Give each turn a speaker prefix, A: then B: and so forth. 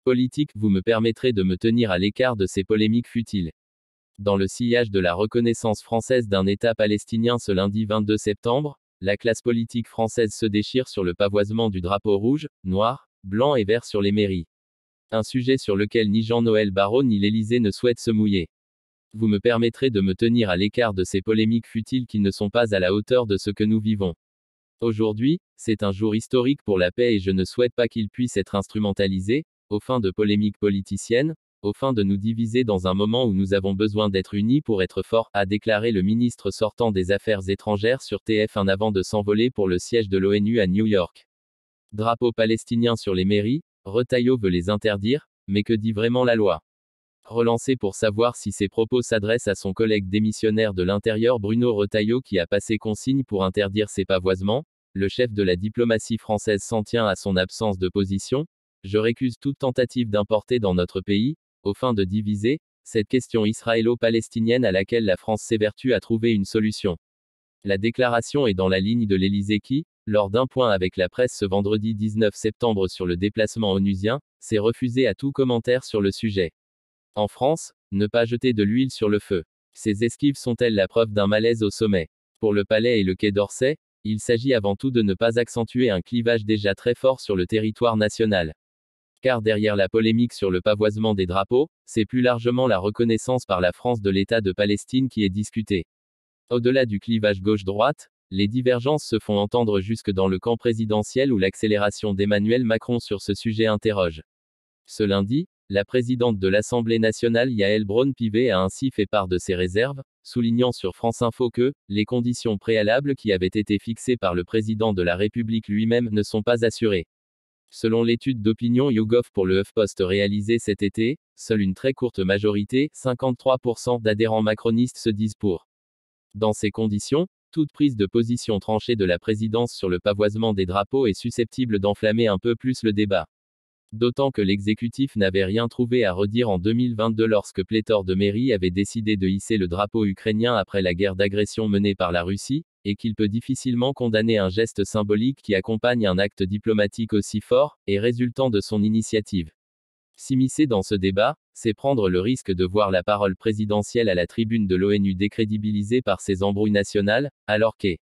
A: Politique, vous me permettrez de me tenir à l'écart de ces polémiques futiles. Dans le sillage de la reconnaissance française d'un État palestinien ce lundi 22 septembre, la classe politique française se déchire sur le pavoisement du drapeau rouge, noir, blanc et vert sur les mairies. Un sujet sur lequel ni Jean-Noël Barrot ni l'Élysée ne souhaitent se mouiller. Vous me permettrez de me tenir à l'écart de ces polémiques futiles qui ne sont pas à la hauteur de ce que nous vivons. Aujourd'hui, c'est un jour historique pour la paix et je ne souhaite pas qu'il puisse être instrumentalisé, aux fins de polémiques politiciennes, aux fins de nous diviser dans un moment où nous avons besoin d'être unis pour être forts, a déclaré le ministre sortant des Affaires étrangères sur TF1 avant de s'envoler pour le siège de l'ONU à New York. Drapeau palestinien sur les mairies, Retailleau veut les interdire, mais que dit vraiment la loi? Relancé pour savoir si ses propos s'adressent à son collègue démissionnaire de l'Intérieur Bruno Retailleau qui a passé consigne pour interdire ces pavoisements, le chef de la diplomatie française s'en tient à son absence de position. Je récuse toute tentative d'importer dans notre pays, aux fins de diviser, cette question israélo-palestinienne à laquelle la France s'évertue à trouver une solution. La déclaration est dans la ligne de l'Élysée qui, lors d'un point avec la presse ce vendredi 19 septembre sur le déplacement onusien, s'est refusé à tout commentaire sur le sujet. En France, ne pas jeter de l'huile sur le feu. Ces esquives sont-elles la preuve d'un malaise au sommet? Pour le Palais et le Quai d'Orsay, il s'agit avant tout de ne pas accentuer un clivage déjà très fort sur le territoire national. Car derrière la polémique sur le pavoisement des drapeaux, c'est plus largement la reconnaissance par la France de l'État de Palestine qui est discutée. Au-delà du clivage gauche-droite, les divergences se font entendre jusque dans le camp présidentiel où l'accélération d'Emmanuel Macron sur ce sujet interroge. Ce lundi, la présidente de l'Assemblée nationale Yaël Braun-Pivet a ainsi fait part de ses réserves, soulignant sur France Info que les conditions préalables qui avaient été fixées par le président de la République lui-même ne sont pas assurées. Selon l'étude d'opinion YouGov pour le HuffPost réalisée cet été, seule une très courte majorité, 53% d'adhérents macronistes se disent pour. Dans ces conditions, toute prise de position tranchée de la présidence sur le pavoisement des drapeaux est susceptible d'enflammer un peu plus le débat. D'autant que l'exécutif n'avait rien trouvé à redire en 2022 lorsque pléthore de mairies avaient décidé de hisser le drapeau ukrainien après la guerre d'agression menée par la Russie, et qu'il peut difficilement condamner un geste symbolique qui accompagne un acte diplomatique aussi fort, et résultant de son initiative. S'immiscer dans ce débat, c'est prendre le risque de voir la parole présidentielle à la tribune de l'ONU décrédibilisée par ces embrouilles nationales, alors qu'est